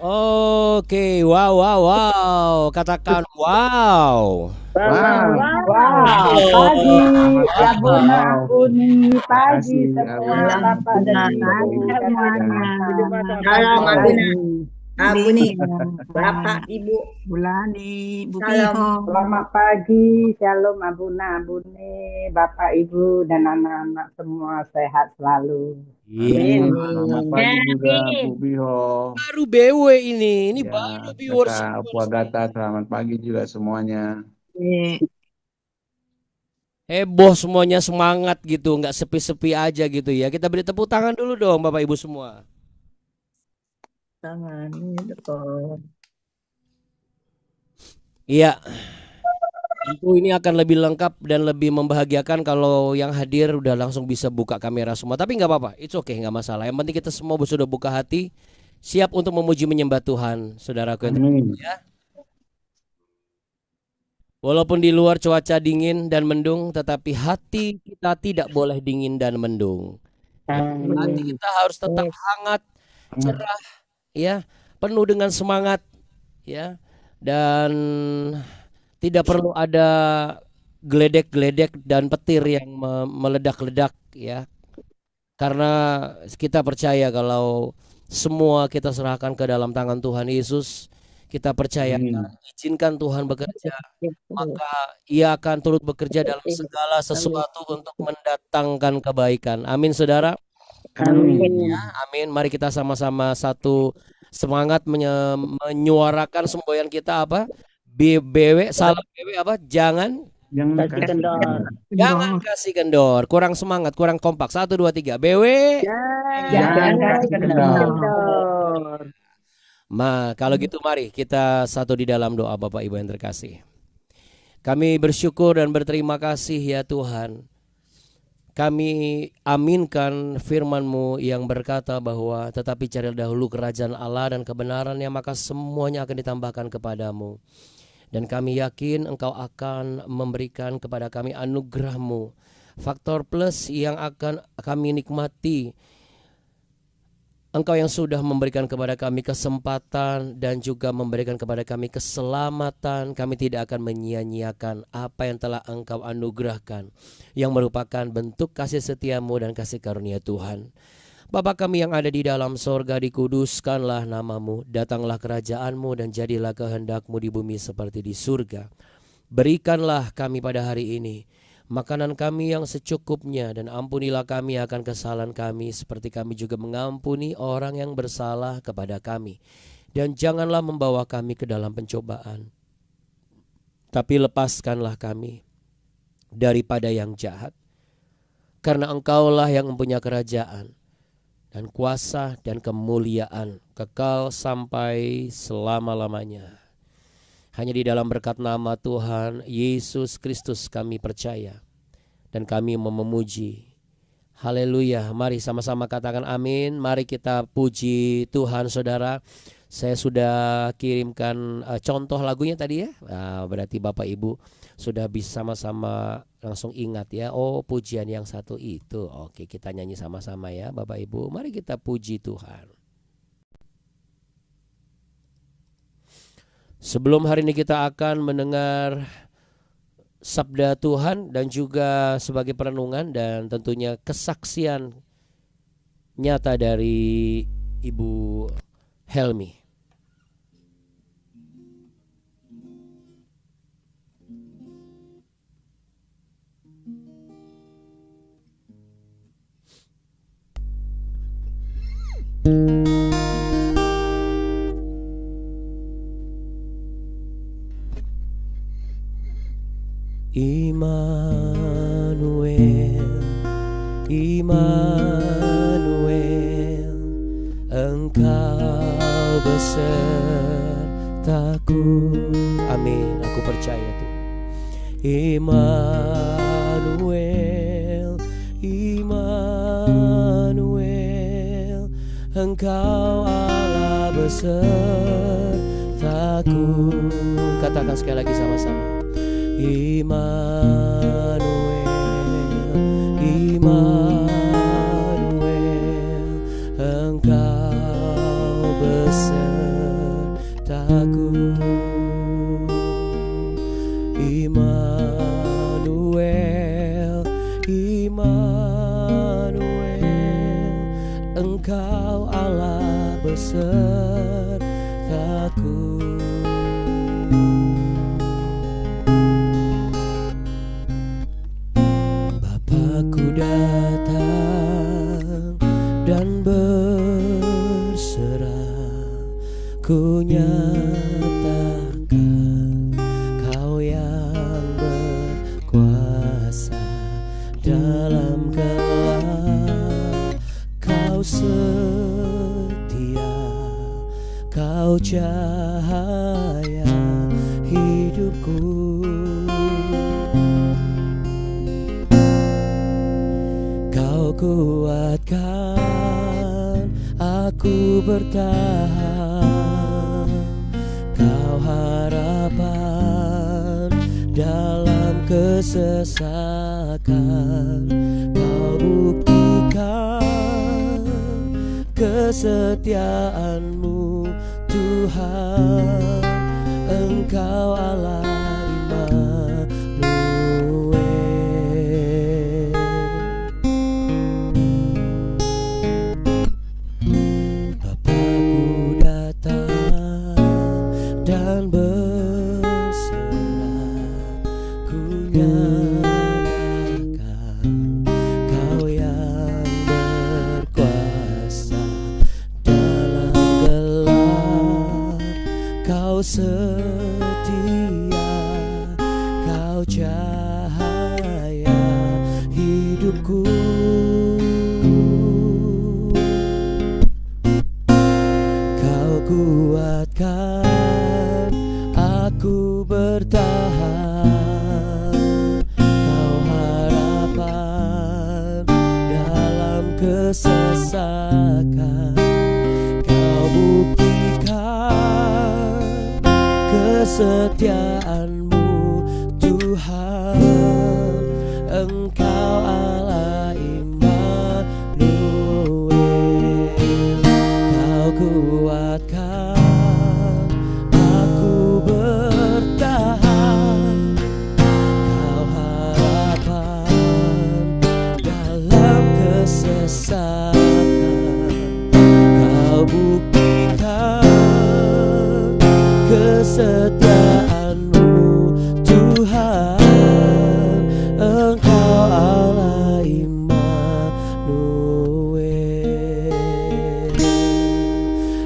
Oke, wow, wow, wow. Katakan wow. Wow. Wow, pagi, Selamat pagi. Abuna Wow. Ampuni, pagi Makasih semua Abuna. Salam Bapak dan Abuna Ibu pagi dan semuanya. anak-anak. Salam Selamat Wow. Abuna, pagi. Abuni, Iya. Bapak, Ibu, Bulani, Bu salam. Piho. Selamat pagi, Shalom Abuna Abuni, Bapak Ibu dan anak-anak semua sehat selalu. Iya, Amin. Amin. Selamat pagi juga Bu Amin. Biho. baru BW ini Ya, baru viewers. Kakak Puagata, selamat pagi juga semuanya. Eh, Heboh semuanya semangat gitu, nggak sepi-sepi aja gitu ya. Kita beri tepuk tangan dulu dong Bapak Ibu semua. Tangan ini dekat. Iya, tentu ini akan lebih lengkap dan lebih membahagiakan kalau yang hadir udah langsung bisa buka kamera semua. Tapi nggak apa-apa, it's okay, nggak masalah. Yang penting kita semua sudah buka hati, siap untuk memuji menyembah Tuhan, saudaraku yang Amin. ya. Walaupun di luar cuaca dingin dan mendung, tetapi hati kita tidak boleh dingin dan mendung. Ya, hati Amin. kita harus tetap hangat, cerah, ya, penuh dengan semangat, ya, dan tidak perlu ada geledek-geledek dan petir yang meledak-ledak, ya, karena kita percaya kalau semua kita serahkan ke dalam tangan Tuhan Yesus. Kita percayakan, izinkan Tuhan bekerja, maka Ia akan turut bekerja dalam segala sesuatu untuk mendatangkan kebaikan. Amin, saudara. Amin. Ya, amin. Mari kita sama-sama satu semangat menyuarakan semboyan kita apa? BW salam BW apa? Jangan Jangan Kasih kasih kendor. jangan kasih kendor. Kurang semangat, kurang kompak. 1 2 3. BW. Jangan kasih kendor. Kendor. Kalau gitu mari kita satu di dalam doa Bapak Ibu yang terkasih. Kami bersyukur dan berterima kasih ya Tuhan. Kami aminkan firman-Mu yang berkata bahwa tetapi cari dahulu kerajaan Allah dan kebenarannya, maka semuanya akan ditambahkan kepadamu. Dan kami yakin Engkau akan memberikan kepada kami anugerah-Mu, faktor plus yang akan kami nikmati. Engkau yang sudah memberikan kepada kami kesempatan dan juga memberikan kepada kami keselamatan. Kami tidak akan menyia-nyiakan apa yang telah Engkau anugerahkan, yang merupakan bentuk kasih setiamu dan kasih karunia Tuhan. Bapa kami yang ada di dalam sorga, dikuduskanlah namamu, datanglah kerajaanmu dan jadilah kehendakmu di bumi seperti di surga. Berikanlah kami pada hari ini makanan kami yang secukupnya, dan ampunilah kami akan kesalahan kami seperti kami juga mengampuni orang yang bersalah kepada kami. Dan janganlah membawa kami ke dalam pencobaan, tapi lepaskanlah kami daripada yang jahat. Karena Engkaulah yang mempunyai kerajaan dan kuasa dan kemuliaan kekal sampai selama-lamanya. Hanya di dalam berkat nama Tuhan Yesus Kristus kami percaya dan kami memuji. Haleluya. Mari sama-sama katakan amin. Mari kita puji Tuhan, saudara. Saya sudah kirimkan contoh lagunya tadi ya. Berarti Bapak Ibu sudah bisa sama-sama langsung ingat ya. Oh, pujian yang satu itu. Oke, kita nyanyi sama-sama ya Bapak Ibu. Mari kita puji Tuhan. Sebelum hari ini kita akan mendengar sabda Tuhan dan juga sebagai perenungan dan tentunya kesaksian nyata dari Ibu Helmi. Immanuel, Immanuel, Engkau besertaku. Amin, aku percaya Tuhan. Immanuel, Immanuel, Engkau Allah besertaku. Katakan sekali lagi sama-sama. Immanuel, Immanuel, Engkau besertaku. Immanuel, Engkau Allah besertaku. Bapakku datang dan berserah, ku nyatakan Kau yang berkuasa dalam gelap. Kau setia, Kau cahaya hidupku. Kau kuatkan aku bertahan, Kau harapan dalam kesesakan. Kau buktikan kesetiaan-Mu Tuhan, Engkau Allah Immanuel. Bapakku datang dan berserah, ku nyatakan Kau yang berkuasa dalam gelap. Kau setia, Kau cahaya hidupku. Kau kuatkan aku bertahan, Kau harapan dalam kesesakan. Kau buktikan kesetiaan-Mu Tuhan, Engkau Allah Immanuel. Kau kuatkan aku bertahan, Kau harapan dalam kesesakan. Kau buktikan kesetiaan-Mu Tuhan, Engkau Allah Immanuel.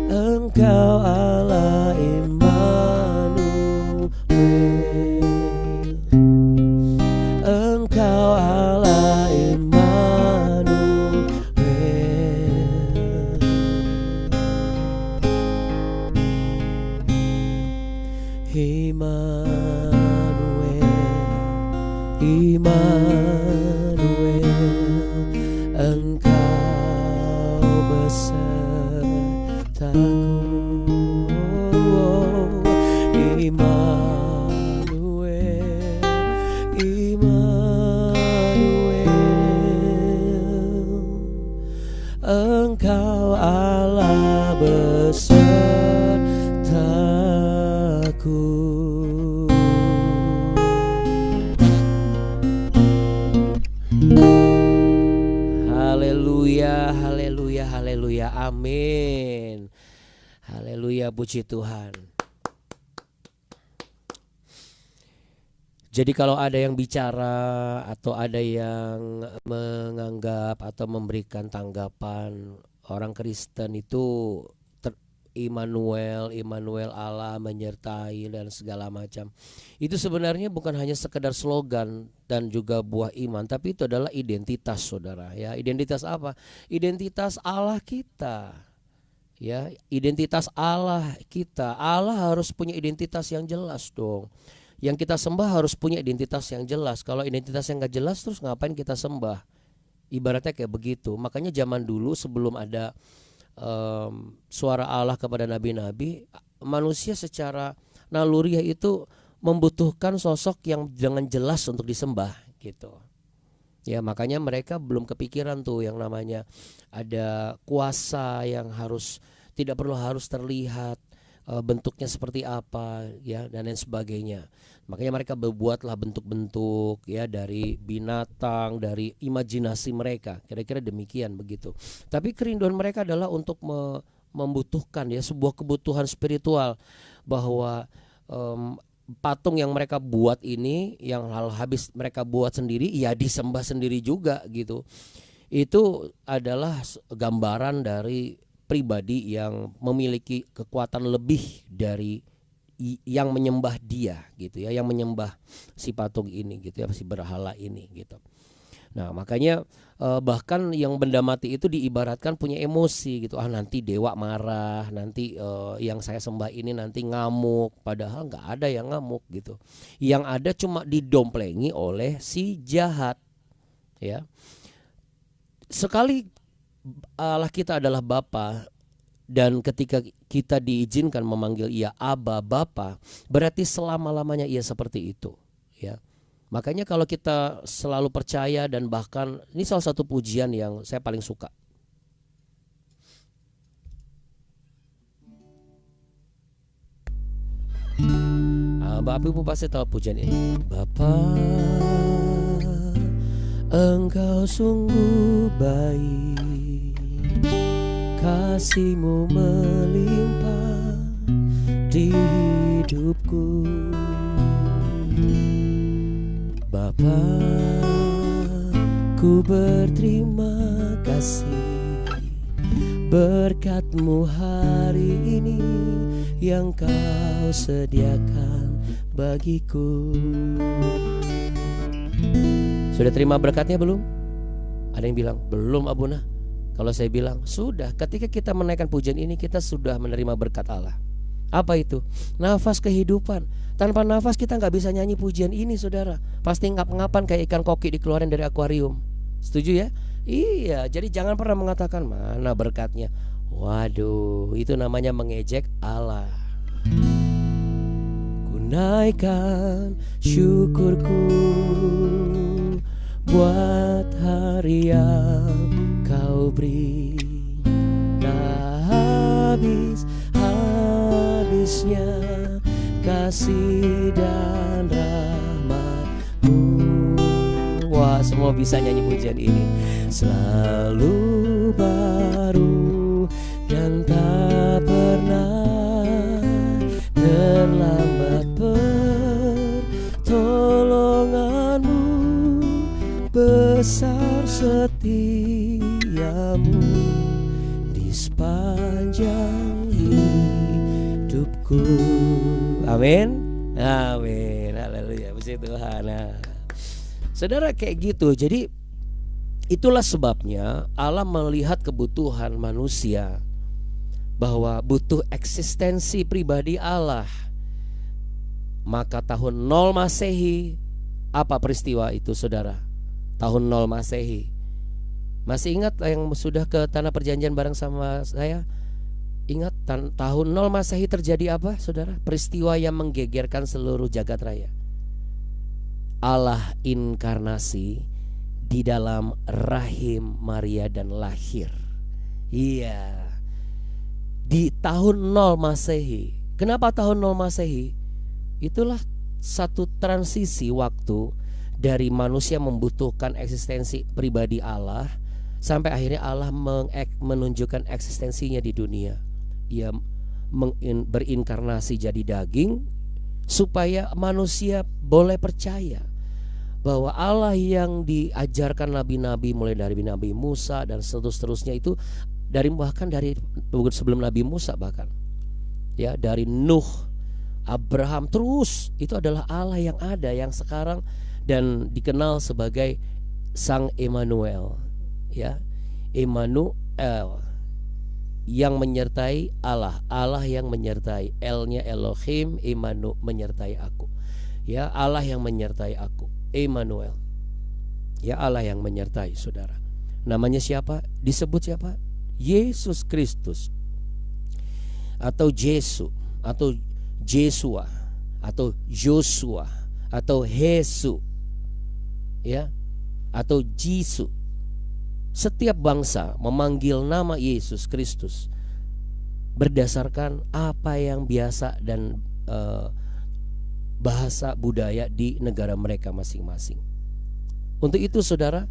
Engkau Allah Immanuel. Engkau Allah Immanuel. Immanuel, Immanuel, Engkau besertaku. Immanuel, Immanuel, Engkau Allah besertaku. Haleluya, haleluya, haleluya, amin. Haleluya, puji Tuhan. Jadi kalau ada yang bicara atau ada yang menganggap atau memberikan tanggapan orang Kristen itu Immanuel, Immanuel Allah menyertai dan segala macam, itu sebenarnya bukan hanya sekedar slogan dan juga buah iman, tapi itu adalah identitas, saudara. Ya, identitas apa? Identitas Allah kita. Ya, identitas Allah kita. Allah harus punya identitas yang jelas dong. Yang kita sembah harus punya identitas yang jelas. Kalau identitas yang gak jelas, terus ngapain kita sembah? Ibaratnya kayak begitu. Makanya zaman dulu sebelum ada suara Allah kepada nabi-nabi, manusia secara naluriah itu membutuhkan sosok yang dengan jelas untuk disembah gitu. Ya, makanya mereka belum kepikiran tuh yang namanya ada kuasa yang harus tidak perlu harus terlihat, bentuknya seperti apa ya, dan lain sebagainya. Makanya mereka berbuatlah bentuk-bentuk ya dari binatang, dari imajinasi mereka, kira-kira demikian begitu. Tapi kerinduan mereka adalah untuk membutuhkan ya sebuah kebutuhan spiritual, bahwa patung yang mereka buat ini, yang habis mereka buat sendiri, ya disembah sendiri juga gitu. Itu adalah gambaran dari pribadi yang memiliki kekuatan lebih dari yang menyembah dia gitu ya, yang menyembah si patung ini gitu ya, si berhala ini gitu. Nah makanya bahkan yang benda mati itu diibaratkan punya emosi gitu. Nanti dewa marah, nanti yang saya sembah ini nanti ngamuk. Padahal nggak ada yang ngamuk gitu. Yang ada cuma didomplengi oleh si jahat ya. Sekali Allah kita adalah Bapa, dan ketika kita diizinkan memanggil Ia Aba, Bapa, berarti selama-lamanya Ia seperti itu ya. Makanya kalau kita selalu percaya, dan bahkan ini salah satu pujian yang saya paling suka. Bapak Ibu pasti tahu pujian ini. Bapa, Engkau sungguh baik, kasih-Mu melimpah di hidupku. Bapa, ku berterima kasih berkat-Mu hari ini yang Kau sediakan bagiku. Sudah terima berkatnya belum? Ada yang bilang belum Abuna. Kalau saya bilang sudah. Ketika kita menaikkan pujian ini, kita sudah menerima berkat Allah. Apa itu? Nafas kehidupan. Tanpa nafas kita nggak bisa nyanyi pujian ini, saudara. Pasti ngap-ngapan kayak ikan koki dikeluarin dari akuarium. Setuju ya? Iya. Jadi jangan pernah mengatakan mana berkatnya. Waduh, itu namanya mengejek Allah. Ku naikkan syukurku buat hari yang Kau beri, tak habis-habisnya kasih dan rahmat-Mu. Wah, semua bisa nyanyi pujian ini. Selalu baru dan tak pernah terlambat pertolongan-Mu, besar setiamu di sepanjang hidupku. Amin. Amin. Haleluya. Puji Tuhan. Nah, saudara, kayak gitu. Jadi itulah sebabnya Allah melihat kebutuhan manusia, bahwa butuh eksistensi pribadi Allah. Maka tahun 0 Masehi, apa peristiwa itu, saudara? Tahun 0 Masehi. Masih ingat yang sudah ke Tanah Perjanjian bareng sama saya? Ingat tahun 0 Masehi terjadi apa, saudara? Peristiwa yang menggegerkan seluruh jagat raya. Allah inkarnasi di dalam rahim Maria dan lahir. Iya. Di tahun 0 Masehi. Kenapa tahun 0 Masehi? Itulah satu transisi waktu dari manusia membutuhkan eksistensi pribadi Allah, sampai akhirnya Allah menunjukkan eksistensinya di dunia. Ia berinkarnasi jadi daging, supaya manusia boleh percaya bahwa Allah yang diajarkan nabi-nabi, mulai dari Nabi Musa dan seterusnya itu, bahkan dari sebelum Nabi Musa, bahkan ya dari Nuh, Abraham, terus itu adalah Allah yang ada, yang sekarang dan dikenal sebagai Sang Immanuel, ya, Immanuel, yang menyertai Allah, Allah yang menyertai, L-nya Elohim, Immanuel, menyertai aku, ya, Allah yang menyertai aku, Immanuel, ya, Allah yang menyertai, saudara. Namanya siapa? Disebut siapa? Yesus Kristus, atau Yesus, atau Jesua, atau Joshua, atau Yesus, ya, atau Jisu. Setiap bangsa memanggil nama Yesus Kristus berdasarkan apa yang biasa dan bahasa budaya di negara mereka masing-masing. Untuk itu saudara,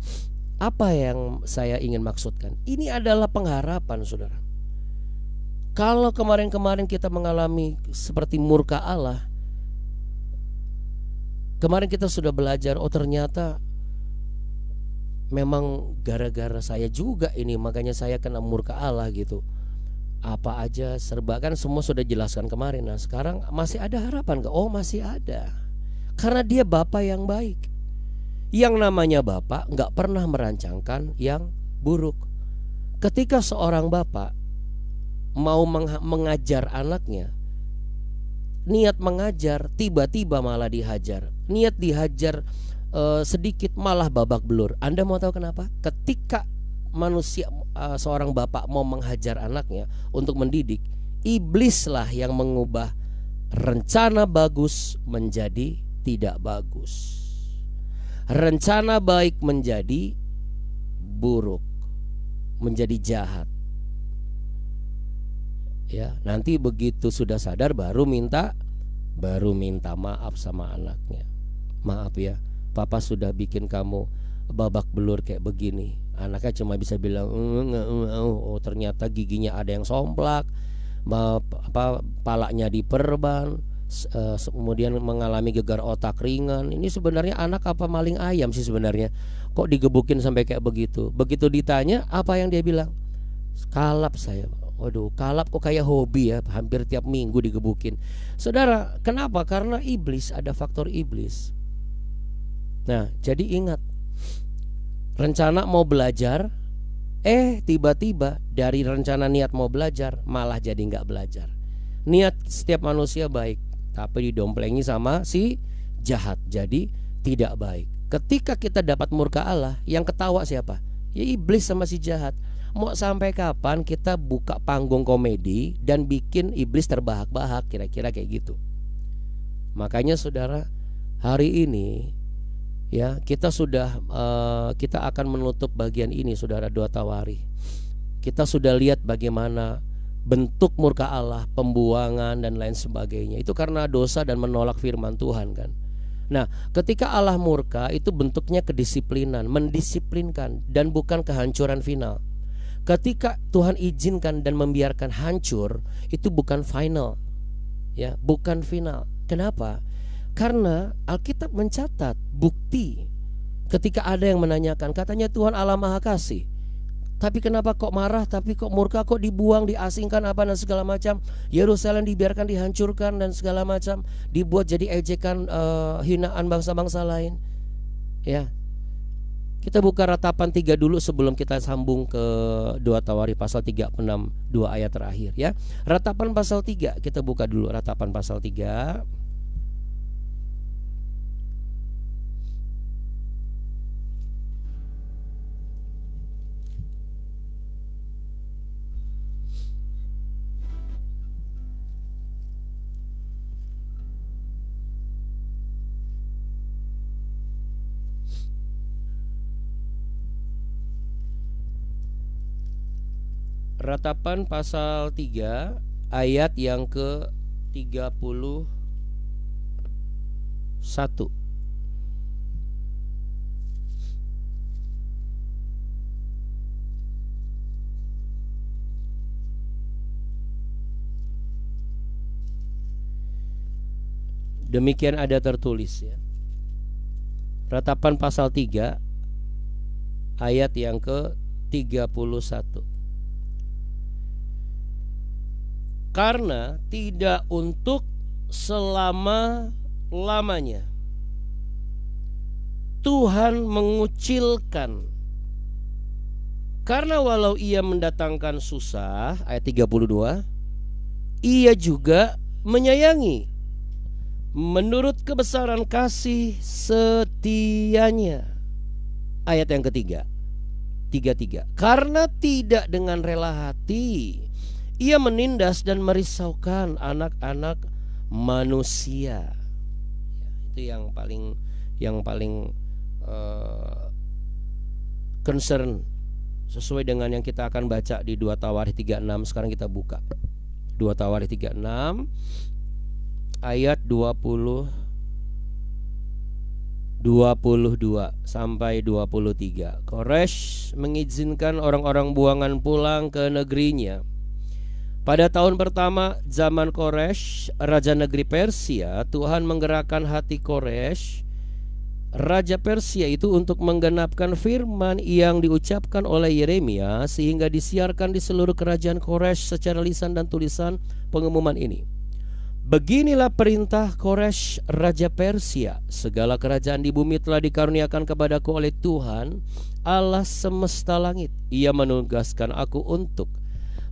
apa yang saya ingin maksudkan? Ini adalah pengharapan saudara. Kalau kemarin-kemarin kita mengalami seperti murka Allah, kemarin kita sudah belajar, oh ternyata memang gara-gara saya juga ini, makanya saya kena murka Allah gitu. Apa aja serba kan semua sudah jelaskan kemarin. Nah sekarang masih ada harapan gak? Oh masih ada. Karena dia Bapa yang baik. Yang namanya Bapa gak pernah merancangkan yang buruk. Ketika seorang Bapa mau mengajar anaknya, niat mengajar tiba-tiba malah dihajar. Niat dihajar sedikit malah babak belur. Anda mau tahu kenapa? Ketika manusia, seorang bapak mau menghajar anaknya untuk mendidik, iblislah yang mengubah rencana bagus menjadi tidak bagus, rencana baik menjadi buruk, menjadi jahat. Ya, nanti begitu sudah sadar baru minta maaf sama anaknya. Maaf ya, papa sudah bikin kamu babak belur kayak begini. Anaknya cuma bisa bilang oh ternyata giginya ada yang somplak, palanya diperban, kemudian mengalami gegar otak ringan. Ini sebenarnya anak apa maling ayam sih sebenarnya? Kok digebukin sampai kayak begitu? Begitu ditanya, apa yang dia bilang? Kalap saya. Waduh, kalap kok kayak hobi ya, hampir tiap minggu digebukin. Saudara, kenapa? Karena iblis, ada faktor iblis. Nah, jadi ingat, rencana mau belajar, tiba-tiba dari rencana niat mau belajar malah jadi nggak belajar. Niat setiap manusia baik, tapi didomplengi sama si jahat, jadi tidak baik. Ketika kita dapat murka Allah, yang ketawa siapa? Ya iblis sama si jahat. Mau sampai kapan kita buka panggung komedi dan bikin iblis terbahak-bahak, kira-kira kayak gitu. Makanya saudara, hari ini ya kita akan menutup bagian ini saudara, doa tawari. Kita sudah lihat bagaimana bentuk murka Allah, pembuangan dan lain sebagainya. Itu karena dosa dan menolak firman Tuhan kan. Nah, ketika Allah murka itu bentuknya kedisiplinan, mendisiplinkan dan bukan kehancuran final. Ketika Tuhan izinkan dan membiarkan hancur, itu bukan final. Ya, bukan final. Kenapa? Karena Alkitab mencatat bukti. Ketika ada yang menanyakan, katanya Tuhan Allah Maha Kasih, tapi kenapa kok marah, tapi kok murka, kok dibuang, diasingkan apa dan segala macam. Yerusalem dibiarkan dihancurkan dan segala macam, dibuat jadi ejekan, hinaan bangsa-bangsa lain. Ya, kita buka Ratapan 3 dulu sebelum kita sambung ke 2 Tawari pasal 36, 2 ayat terakhir ya. Ratapan pasal 3, kita buka dulu Ratapan pasal 3. Ratapan pasal 3 ayat yang ke-31. Demikian ada tertulis ya. Ratapan pasal 3 ayat yang ke-31. Karena tidak untuk selama-lamanya Tuhan mengucilkan. Karena walau ia mendatangkan susah, ayat 32, ia juga menyayangi menurut kebesaran kasih setianya. Ayat yang ketiga, 33. Karena tidak dengan rela hati ia menindas dan merisaukan anak-anak manusia. Itu yang paling concern sesuai dengan yang kita akan baca di 2 Tawari 36. Sekarang kita buka 2 Tawarikh 36 ayat 22 sampai 23. Koresh mengizinkan orang-orang buangan pulang ke negerinya. Pada tahun pertama zaman Koresh, raja negeri Persia, Tuhan menggerakkan hati Koresh, raja Persia itu, untuk menggenapkan firman yang diucapkan oleh Yeremia, sehingga disiarkan di seluruh kerajaan Koresh secara lisan dan tulisan pengumuman ini. Beginilah perintah Koresh raja Persia: segala kerajaan di bumi telah dikaruniakan kepadaku oleh Tuhan Allah semesta langit. Ia menugaskan aku untuk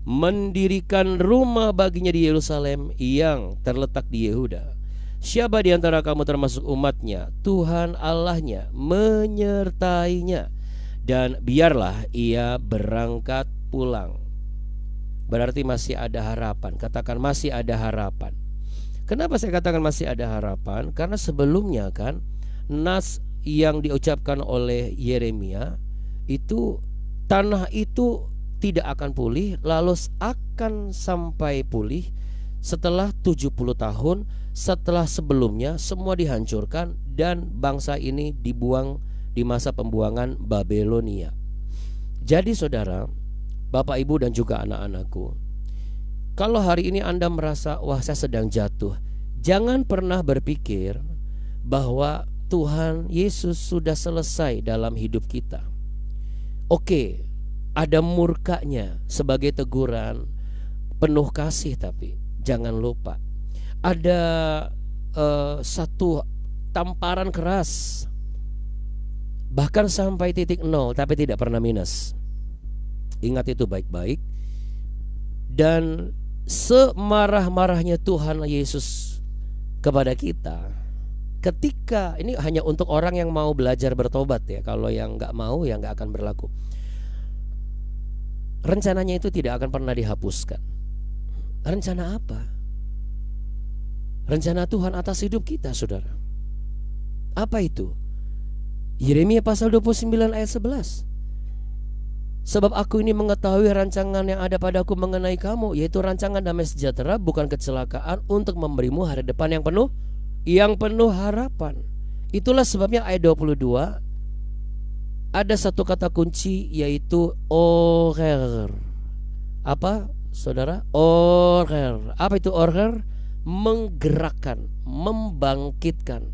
mendirikan rumah baginya di Yerusalem yang terletak di Yehuda. Siapa di antara kamu termasuk umatnya, Tuhan Allahnya menyertainya, dan biarlah ia berangkat pulang. Berarti masih ada harapan. Katakan masih ada harapan. Kenapa saya katakan masih ada harapan? Karena sebelumnya kan nas yang diucapkan oleh Yeremia itu, tanah itu tidak akan pulih, lalu akan sampai pulih setelah 70 tahun setelah sebelumnya semua dihancurkan dan bangsa ini dibuang di masa pembuangan Babelonia. Jadi saudara, Bapak Ibu dan juga anak-anakku, kalau hari ini Anda merasa wah saya sedang jatuh, jangan pernah berpikir bahwa Tuhan Yesus sudah selesai dalam hidup kita. Oke, ada murkanya sebagai teguran penuh kasih, tapi jangan lupa ada satu tamparan keras, bahkan sampai titik nol, tapi tidak pernah minus. Ingat itu baik-baik. Dan semarah-marahnya Tuhan Yesus kepada kita, ketika ini hanya untuk orang yang mau belajar bertobat ya. Kalau yang nggak mau ya nggak akan berlaku. Rencananya itu tidak akan pernah dihapuskan. Rencana apa? Rencana Tuhan atas hidup kita, saudara. Apa itu? Yeremia pasal 29 ayat 11. Sebab aku ini mengetahui rancangan yang ada padaku mengenai kamu, yaitu rancangan damai sejahtera, bukan kecelakaan, untuk memberimu hari depan yang penuh harapan. Itulah sebabnya ayat 22 ada satu kata kunci, yaitu orer. Apa saudara? Orer. Apa itu orer? Menggerakkan, membangkitkan.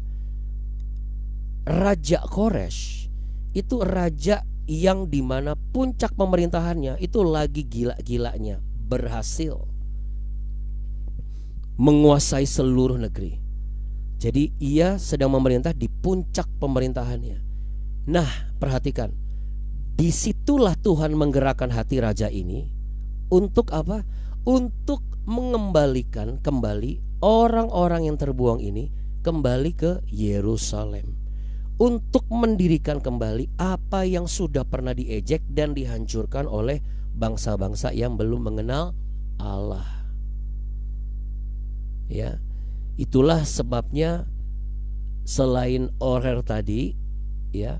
Raja Koresh itu raja yang dimana puncak pemerintahannya itu lagi gila-gilanya, berhasil menguasai seluruh negeri. Jadi ia sedang memerintah di puncak pemerintahannya. Nah, perhatikan, disitulah Tuhan menggerakkan hati raja ini untuk apa? Untuk mengembalikan kembali orang-orang yang terbuang ini kembali ke Yerusalem, untuk mendirikan kembali apa yang sudah pernah diejek dan dihancurkan oleh bangsa-bangsa yang belum mengenal Allah. Ya, itulah sebabnya selain orer tadi, ya,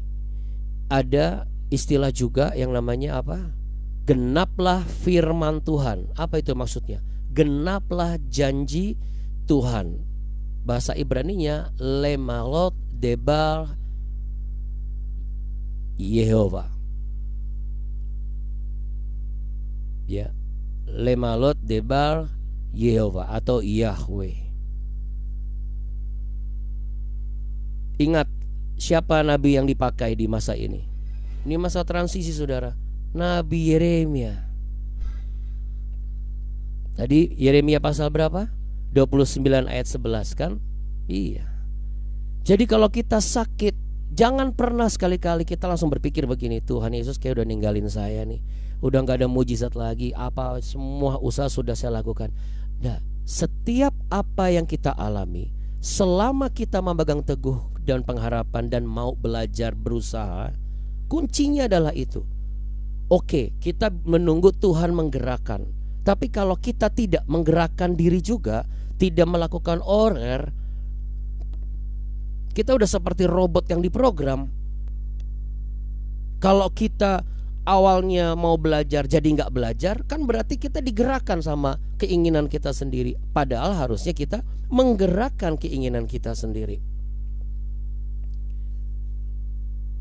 ada istilah juga yang namanya apa? Genaplah firman Tuhan. Apa itu maksudnya? Genaplah janji Tuhan. Bahasa Ibraninya lemalot debar Yehova. Ya, lemalot debar Yehova atau Yahweh. Ingat siapa nabi yang dipakai di masa ini? Ini masa transisi, saudara. Nabi Yeremia. Tadi Yeremia pasal berapa? 29 ayat 11 kan? Iya. Jadi kalau kita sakit, jangan pernah sekali-kali kita langsung berpikir begini, Tuhan Yesus kayak udah ninggalin saya nih, udah gak ada mujizat lagi, apa semua usaha sudah saya lakukan. Nah, setiap apa yang kita alami, selama kita memegang teguh dan pengharapan dan mau belajar berusaha, kuncinya adalah itu. Oke, kita menunggu Tuhan menggerakkan. Tapi kalau kita tidak menggerakkan diri juga, tidak melakukan orer, kita udah seperti robot yang diprogram. Kalau kita awalnya mau belajar jadi nggak belajar, kan berarti kita digerakkan sama keinginan kita sendiri. Padahal harusnya kita menggerakkan keinginan kita sendiri.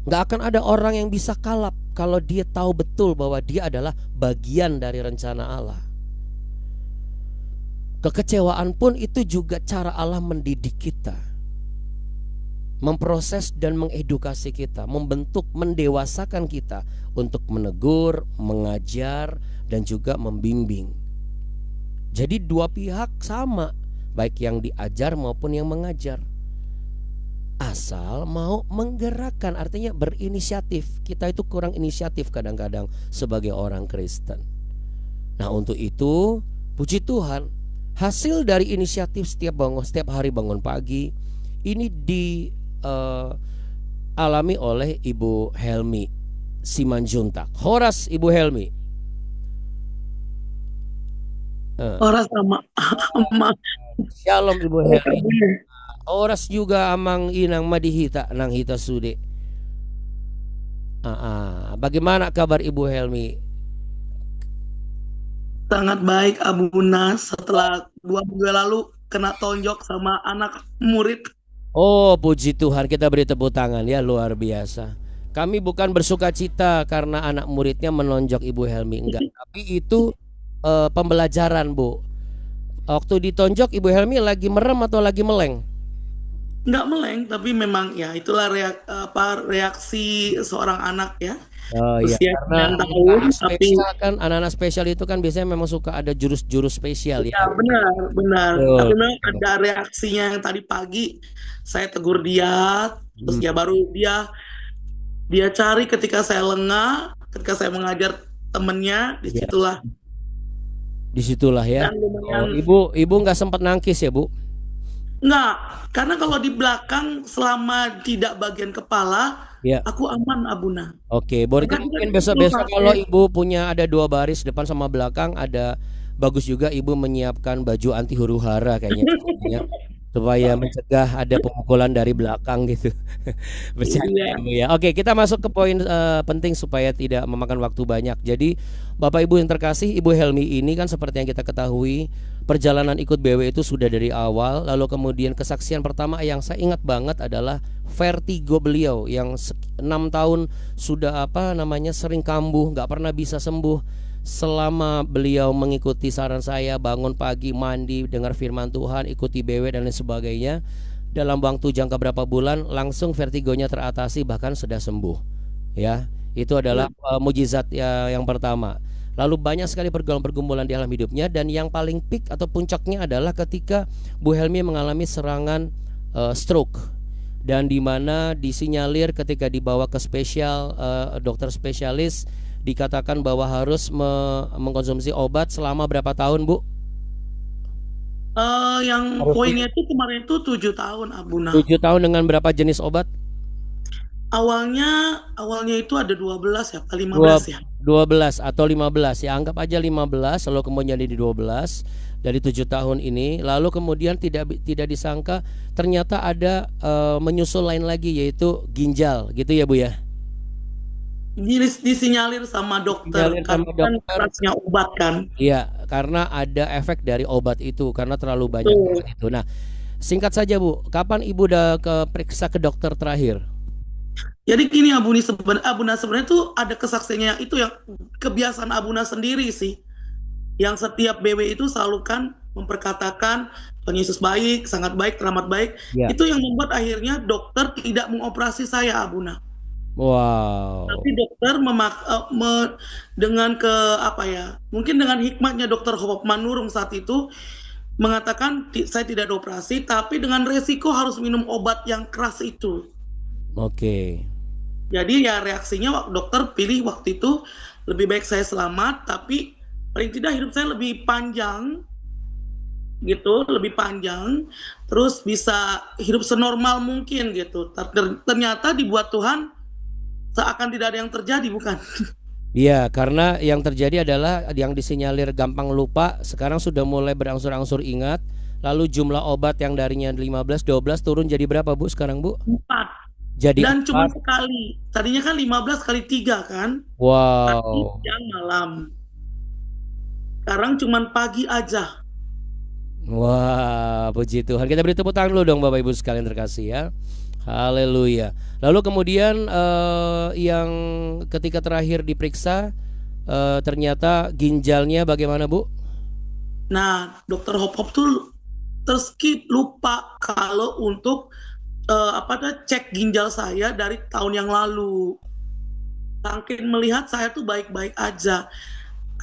Nggak akan ada orang yang bisa kalap kalau dia tahu betul bahwa dia adalah bagian dari rencana Allah. Kekecewaan pun itu juga cara Allah mendidik kita, memproses dan mengedukasi kita, membentuk, mendewasakan kita untuk menegur, mengajar, dan juga membimbing. Jadi dua pihak sama, baik yang diajar maupun yang mengajar. Asal mau menggerakkan, artinya berinisiatif. Kita itu kurang inisiatif kadang-kadang sebagai orang Kristen. Nah, untuk itu puji Tuhan, hasil dari inisiatif setiap hari bangun pagi ini dialami oleh Ibu Helmi Simanjuntak. Horas Ibu Helmi. Horas sama Shalom Ibu Helmi. Horas juga amang inang madihita nang hita sude. Bagaimana kabar Ibu Helmi? sangat baik Abuna setelah 2 minggu lalu kena tonjok sama anak murid. Oh, puji Tuhan, kita beri tepuk tangan ya, luar biasa. Kami bukan bersuka cita karena anak muridnya menonjok Ibu Helmi, enggak. Tapi itu pembelajaran, Bu. Waktu ditonjok Ibu Helmi lagi merem atau lagi meleng? Nggak meleng, tapi memang ya itulah reaksi seorang anak ya. Oh iya, Usia karena 9 tahun, anak tapi spesial kan, anak-anak spesial itu kan biasanya memang suka ada jurus-jurus spesial ya. ya benar. Betul. Tapi memang ada reaksinya yang tadi pagi saya tegur dia, terus ya baru dia cari ketika saya lengah, ketika saya mengajar temennya, Disitulah ya. dan lumayan Ibu nggak sempat nangkis ya, Bu? Enggak, karena kalau di belakang selama tidak bagian kepala, Ya. aku aman Abuna. Oke, boleh Karena mungkin kita besok-besok pakai- kalau Ibu punya ada 2 baris depan sama belakang, ada bagus juga Ibu menyiapkan baju anti huru-hara kayaknya ya, supaya mencegah ada pemukulan dari belakang gitu. Bercanda, Ibu ya. Oke, kita masuk ke poin penting supaya tidak memakan waktu banyak. Jadi Bapak Ibu yang terkasih, Ibu Helmi ini kan seperti yang kita ketahui, perjalanan ikut BW itu sudah dari awal. Lalu kemudian kesaksian pertama yang saya ingat banget adalah vertigo beliau yang 6 tahun sudah sering kambuh, nggak pernah bisa sembuh. Selama beliau mengikuti saran saya, bangun pagi, mandi, dengar firman Tuhan, ikuti BW dan lain sebagainya, dalam waktu jangka berapa bulan langsung vertigonya teratasi, bahkan sudah sembuh. Ya, itu adalah mujizat yang pertama. Lalu banyak sekali pergumulan di dalam hidupnya, dan yang paling peak atau puncaknya adalah ketika Bu Helmi mengalami serangan stroke, dan di mana disinyalir ketika dibawa ke dokter spesialis dikatakan bahwa harus mengkonsumsi obat selama berapa tahun, Bu? Yang poinnya itu kemarin itu 7 tahun Abuna. 7 tahun dengan berapa jenis obat? Awalnya itu ada 12 ya, 15 ya. 12 atau 15 ya, anggap aja 15, lalu kemudian jadi 12 dari 7 tahun ini. Lalu kemudian tidak disangka ternyata ada menyusul lain lagi, yaitu ginjal, gitu ya Bu ya. Disinyalir sama dokter karena kerasnya obat kan. Iya, karena ada efek dari obat itu, karena terlalu banyak obat itu. Nah, singkat saja Bu, kapan Ibu udah periksa ke dokter terakhir? Jadi gini Abuna sebenarnya tuh ada kesaksiannya, itu yang kebiasaan Abuna sendiri sih. Yang setiap BW itu selalu kan memperkatakan Tuhan Yesus baik, sangat baik, teramat baik. Ya. Itu yang membuat akhirnya dokter tidak mengoperasi saya Abuna. Wow. Tapi dokter dengan mungkin dengan hikmatnya Dokter Hopman Nurung saat itu mengatakan saya tidak dioperasi, tapi dengan resiko harus minum obat yang keras itu. Oke. Jadi ya reaksinya dokter pilih waktu itu lebih baik saya selamat, tapi paling tidak hidup saya lebih panjang gitu, lebih panjang, terus bisa hidup senormal mungkin gitu. Ternyata dibuat Tuhan seakan tidak ada yang terjadi, bukan? Iya, karena yang terjadi adalah yang disinyalir gampang lupa, sekarang sudah mulai berangsur-angsur ingat. Lalu jumlah obat yang darinya 15, 12 turun jadi berapa Bu sekarang Bu? 4. Jadi Dan cuma 4. sekali. Tadinya kan 15 kali 3 kan. Pagi, Wow. siang, malam. Sekarang cuma pagi aja. Wah, puji Tuhan. Kita beri tepuk tangan dulu dong Bapak Ibu sekalian terkasih ya. Haleluya. Lalu kemudian yang ketika terakhir diperiksa ternyata ginjalnya bagaimana Bu? Nah, dokter Hop tuh terskip, lupa kalau untuk cek ginjal saya dari tahun yang lalu. Saking melihat saya tuh baik-baik aja.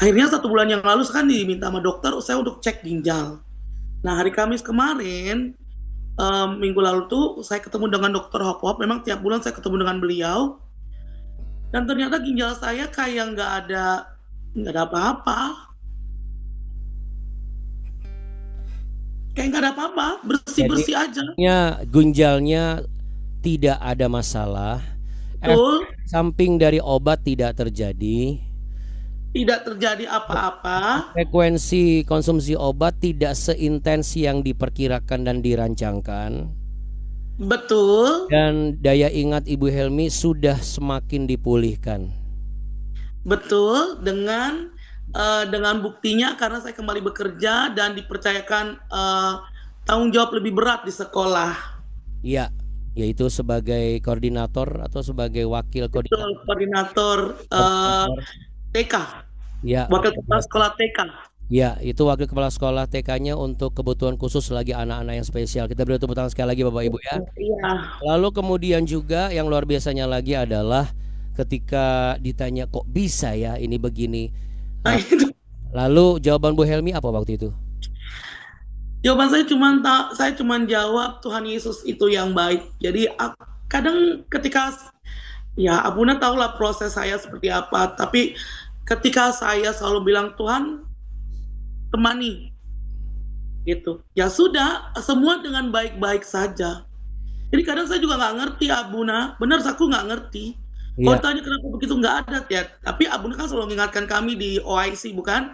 Akhirnya 1 bulan yang lalu kan diminta sama dokter saya untuk cek ginjal. Nah, hari Kamis kemarin, minggu lalu tuh saya ketemu dengan dokter Hop. Memang tiap bulan saya ketemu dengan beliau. Dan ternyata ginjal saya kayak nggak ada apa-apa. Kayak nggak ada apa-apa, bersih-bersih aja. Ginjalnya tidak ada masalah. Betul. Efek samping dari obat tidak terjadi. Tidak terjadi apa-apa. Frekuensi konsumsi obat tidak seintens yang diperkirakan dan dirancangkan. Betul. Dan daya ingat Ibu Helmi sudah semakin dipulihkan. Betul, dengan buktinya karena saya kembali bekerja dan dipercayakan tanggung jawab lebih berat di sekolah. Iya, yaitu sebagai koordinator atau sebagai wakil koordinator. Betul, koordinator TK. Ya, Wakil kepala sekolah TK. ya, itu wakil kepala sekolah TK-nya untuk kebutuhan khusus lagi anak-anak yang spesial. Kita beri tepuk tangan sekali lagi Bapak Ibu ya. Iya. Lalu kemudian juga yang luar biasanya lagi adalah ketika ditanya kok bisa ya ini begini. Nah, itu. Lalu jawaban Bu Helmi apa waktu itu? Jawaban saya cuma jawab Tuhan Yesus itu yang baik. Jadi kadang ketika ya Abuna tahulah proses saya seperti apa, tapi ketika saya selalu bilang Tuhan temani gitu, ya sudah semua dengan baik-baik saja. Jadi kadang saya juga nggak ngerti Abuna, benar aku nggak ngerti. Kalau tanya kenapa begitu nggak ada ya, tapi Abuna kan selalu mengingatkan kami di OIC bukan,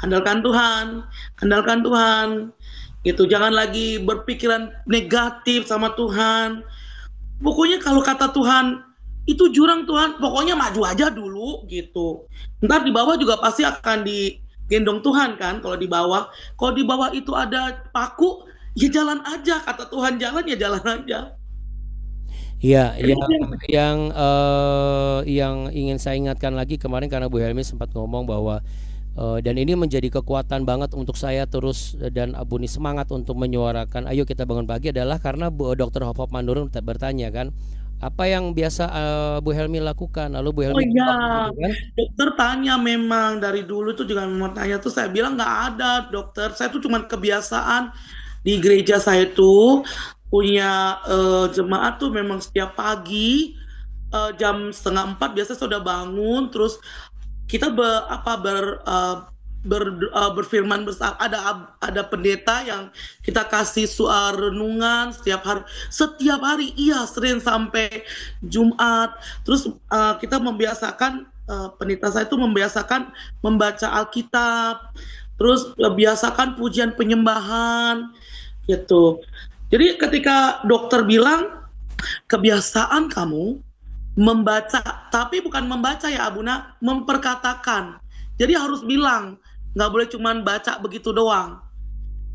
andalkan Tuhan, gitu. Jangan lagi berpikiran negatif sama Tuhan. Pokoknya kalau kata Tuhan itu jurang Tuhan, pokoknya maju aja dulu gitu. Ntar di bawah juga pasti akan digendong Tuhan kan. Kalau di bawah itu ada paku, ya jalan aja. Kata Tuhan jalan, ya jalan aja. Iya, yang ingin saya ingatkan lagi kemarin karena Bu Helmi sempat ngomong bahwa dan ini menjadi kekuatan banget untuk saya terus dan Abuni semangat untuk menyuarakan ayo kita bangun pagi adalah karena Dr. Hop Mandurun bertanya kan apa yang biasa Bu Helmi lakukan. Lalu Bu Helmi gitu kan? Dokter tanya memang dari dulu tuh juga mau tanya tuh saya bilang nggak ada dokter, saya tuh cuma kebiasaan di gereja saya tuh punya jemaat tuh memang setiap pagi jam 3:30 biasanya sudah bangun terus kita berfirman bersama, ada pendeta yang kita kasih suara renungan setiap hari iya Senin sampai Jumat. Terus kita membiasakan pendeta saya itu membiasakan membaca Alkitab, terus biasakan pujian penyembahan gitu. Jadi ketika dokter bilang kebiasaan kamu membaca, tapi bukan membaca ya Abuna, memperkatakan. Jadi harus bilang, nggak boleh cuma baca begitu doang.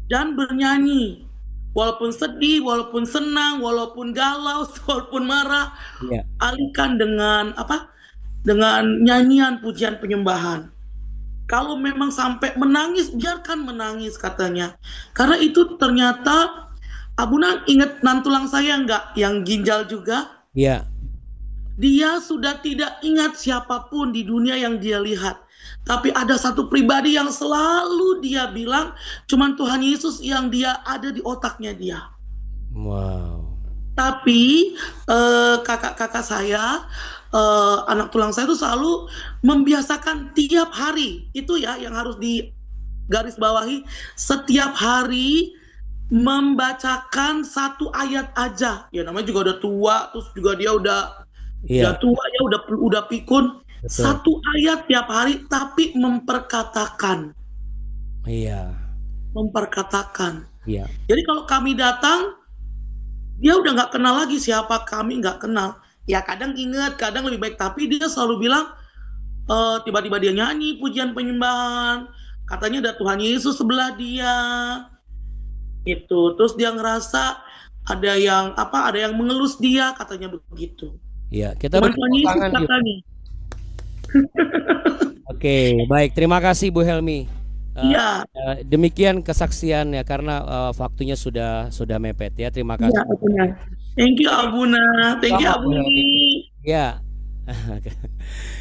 Dan bernyanyi, walaupun sedih, walaupun senang, walaupun galau, walaupun marah, alihkan dengan dengan nyanyian pujian penyembahan. Kalau memang sampai menangis, biarkan menangis katanya. Karena itu ternyata Abuna ingat nantulang saya nggak, yang ginjal juga? Iya. Dia sudah tidak ingat siapapun di dunia yang dia lihat. Tapi ada satu pribadi yang selalu dia bilang, cuman Tuhan Yesus yang dia ada di otaknya dia. Wow. Tapi kakak-kakak saya, anak tulang saya itu selalu membiasakan tiap hari. Itu ya yang harus digarisbawahi, setiap hari membacakan satu ayat aja. Ya namanya juga udah tua, terus juga dia udah tua ya, udah pikun. Betul. Satu ayat tiap hari tapi memperkatakan. Iya. Memperkatakan. Iya. Jadi kalau kami datang dia udah nggak kenal lagi siapa kami, nggak kenal. Ya kadang inget, kadang lebih baik, tapi dia selalu bilang tiba-tiba dia nyanyi pujian penyembahan, katanya ada Tuhan Yesus sebelah dia, gitu. Terus dia ngerasa ada yang mengelus dia, katanya begitu. Ya, kita Tuhan bertepuk Yesus tangan yuk. katanya. Oke, baik. Terima kasih Bu Helmi. Iya. Demikian kesaksiannya karena waktunya sudah mepet ya. Terima kasih. Iya, benar. Thank you Abuna, thank you Sama, Bu Abuni. Ya.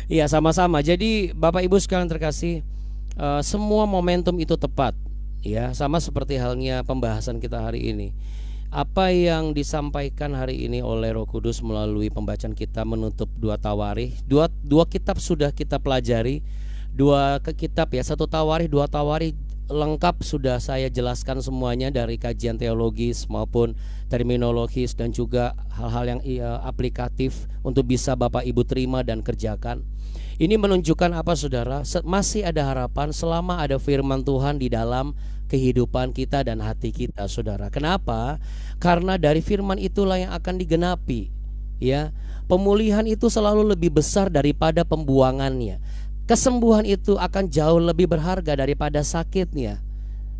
Iya, sama-sama. Jadi Bapak Ibu sekalian terkasih, semua momentum itu tepat ya, sama seperti halnya pembahasan kita hari ini. Apa yang disampaikan hari ini oleh Roh Kudus melalui pembacaan kita menutup 2 Tawarikh. Dua kitab sudah kita pelajari. 2 kitab ya, 1 Tawarikh, 2 Tawarikh lengkap sudah saya jelaskan semuanya dari kajian teologis maupun terminologis dan juga hal-hal yang aplikatif untuk bisa Bapak Ibu terima dan kerjakan. Ini menunjukkan apa saudara? Masih ada harapan selama ada firman Tuhan di dalam kehidupan kita dan hati kita saudara. Kenapa? Karena dari firman itulah yang akan digenapi ya. Pemulihan itu selalu lebih besar daripada pembuangannya. Kesembuhan itu akan jauh lebih berharga daripada sakitnya.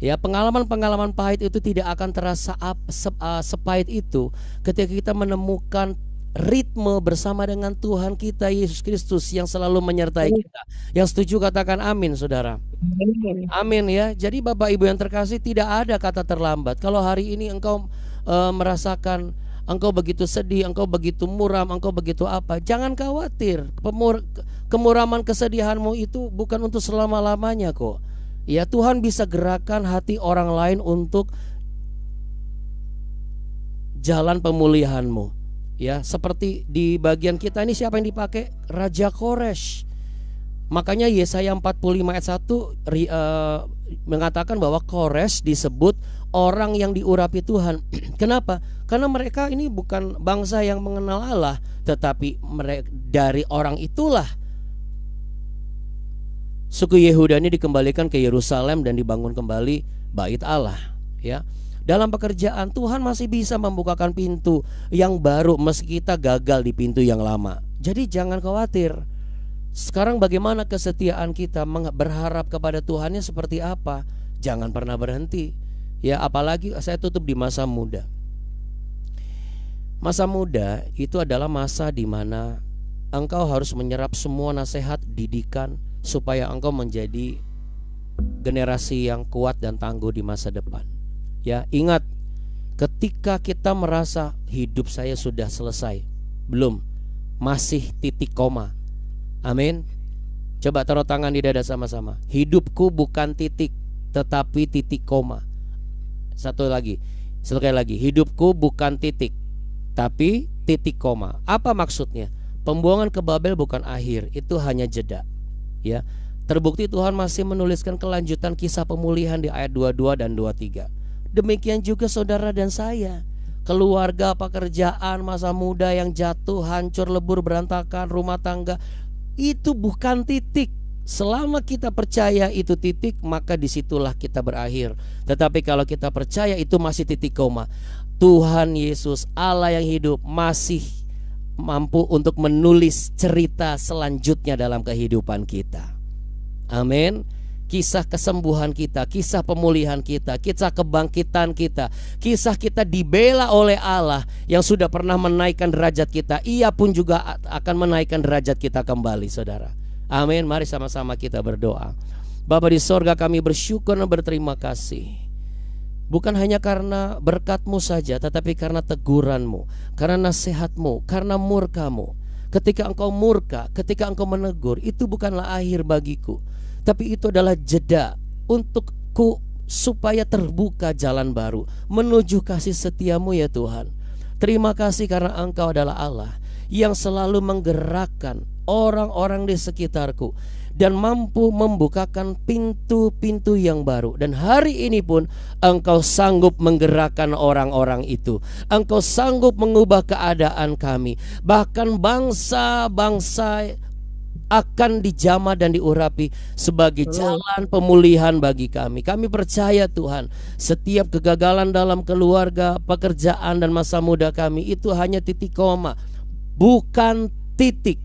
Ya, pengalaman-pengalaman pahit itu tidak akan terasa sepahit itu ketika kita menemukan ritme bersama dengan Tuhan kita Yesus Kristus yang selalu menyertai kita. Yang setuju katakan amin saudara. Amin ya. Jadi Bapak Ibu yang terkasih, tidak ada kata terlambat. Kalau hari ini engkau merasakan engkau begitu sedih, engkau begitu muram, engkau begitu apa, jangan khawatir. Kemuraman kesedihanmu itu bukan untuk selama-lamanya kok. Ya, Tuhan bisa gerakan hati orang lain untuk jalan pemulihanmu. Ya, seperti di bagian kita ini siapa yang dipakai? Raja Koresh. Makanya Yesaya 45 ayat 1 mengatakan bahwa Koresh disebut orang yang diurapi Tuhan. Kenapa? Karena mereka ini bukan bangsa yang mengenal Allah, tetapi dari orang itulah suku Yehuda ini dikembalikan ke Yerusalem dan dibangun kembali bait Allah ya. Dalam pekerjaan Tuhan masih bisa membukakan pintu yang baru meski kita gagal di pintu yang lama. Jadi jangan khawatir. Sekarang bagaimana kesetiaan kita berharap kepada Tuhannya seperti apa? Jangan pernah berhenti. Ya, apalagi saya tutup di masa muda. Masa muda itu adalah masa di mana engkau harus menyerap semua nasihat, didikan supaya engkau menjadi generasi yang kuat dan tangguh di masa depan. Ya, ingat, ketika kita merasa hidup saya sudah selesai, belum, masih titik koma. Amin. Coba taruh tangan di dada sama-sama. Hidupku bukan titik, tetapi titik koma. Sekali lagi, hidupku bukan titik, tapi titik koma. Apa maksudnya? Pembuangan ke Babel bukan akhir, itu hanya jeda. Ya, terbukti Tuhan masih menuliskan kelanjutan kisah pemulihan di ayat 22 dan 23. Demikian juga saudara dan saya. Keluarga, pekerjaan, masa muda yang jatuh, hancur, lebur, berantakan, rumah tangga, itu bukan titik. Selama kita percaya itu titik, maka disitulah kita berakhir. Tetapi kalau kita percaya itu masih titik koma, Tuhan Yesus Allah yang hidup masih mampu untuk menulis cerita selanjutnya dalam kehidupan kita. Amin. Kisah kesembuhan kita, kisah pemulihan kita, kisah kebangkitan kita, kisah kita dibela oleh Allah yang sudah pernah menaikkan derajat kita. Ia pun juga akan menaikkan derajat kita kembali saudara. Amin. Mari sama-sama kita berdoa. Bapa di sorga, kami bersyukur dan berterima kasih, bukan hanya karena berkat-Mu saja, tetapi karena teguran-Mu, karena nasihat-Mu, karena murka-Mu. Ketika Engkau murka, ketika Engkau menegur, itu bukanlah akhir bagiku, tapi itu adalah jeda untukku supaya terbuka jalan baru menuju kasih setia-Mu ya Tuhan. Terima kasih karena Engkau adalah Allah yang selalu menggerakkan orang-orang di sekitarku dan mampu membukakan pintu-pintu yang baru. Dan hari ini pun Engkau sanggup menggerakkan orang-orang itu. Engkau sanggup mengubah keadaan kami. Bahkan bangsa-bangsa akan dijamah dan diurapi sebagai jalan pemulihan bagi kami. Kami percaya Tuhan, setiap kegagalan dalam keluarga, pekerjaan dan masa muda kami itu hanya titik koma, bukan titik.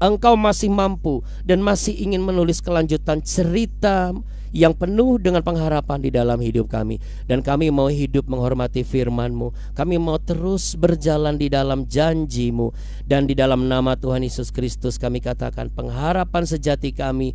Engkau masih mampu dan masih ingin menulis kelanjutan cerita yang penuh dengan pengharapan di dalam hidup kami. Dan kami mau hidup menghormati firman-Mu. Kami mau terus berjalan di dalam janji-Mu. Dan di dalam nama Tuhan Yesus Kristus kami katakan, pengharapan sejati kami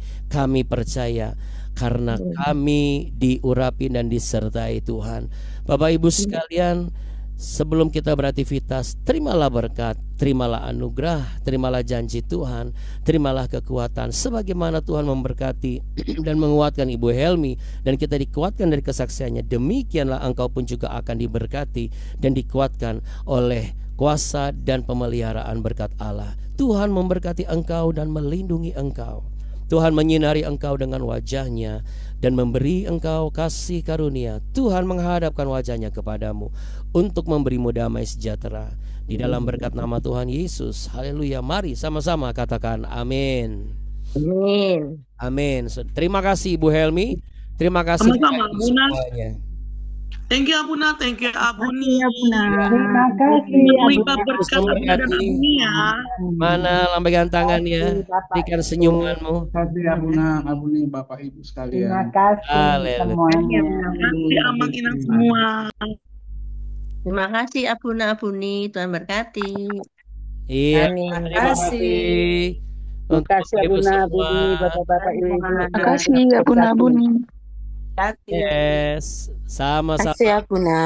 percaya, karena kami diurapi dan disertai Tuhan. Bapak Ibu sekalian, sebelum kita beraktivitas, terimalah berkat, terimalah anugerah, terimalah janji Tuhan, terimalah kekuatan sebagaimana Tuhan memberkati dan menguatkan Ibu Helmi, dan kita dikuatkan dari kesaksiannya. Demikianlah engkau pun juga akan diberkati dan dikuatkan oleh kuasa dan pemeliharaan berkat Allah. Tuhan memberkati engkau dan melindungi engkau. Tuhan menyinari engkau dengan wajah-Nya dan memberi engkau kasih karunia. Tuhan menghadapkan wajah-Nya kepadamu untuk memberimu damai sejahtera. Di dalam berkat nama Tuhan Yesus. Haleluya. Mari sama-sama katakan amin. Amin. Amin. Terima kasih Ibu Helmi. Terima kasih Sama-sama, Ibu Buna. semuanya. Thank you Abuna, thank you Abuni. Terima kasih Lipat berkat Abuna dan Abuni ya. Mana lambaikan tangannya, berikan senyumanmu. Terima kasih Abuna, Bapak Ibu Terima sekalian. kasih Haleluya. semuanya. Terima kasih Amang Inang semua. Terima kasih Abuni, Tuhan berkati. Iya, Amin. terima kasih. Terima kasih Untuk Ibu Abuna, semua. Budi, Bapak-bapak, Ibu. Makasih Abuna. Yes, sama-sama. Kasih ya Buna.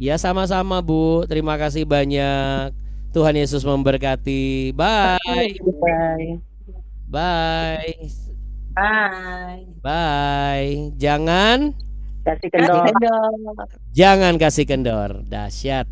Ya, sama-sama Bu. Terima kasih banyak. Tuhan Yesus memberkati. Bye. Bye. Bye. Bye. Bye. Jangan Kasih kendor. jangan kasih kendor. Dahsyat.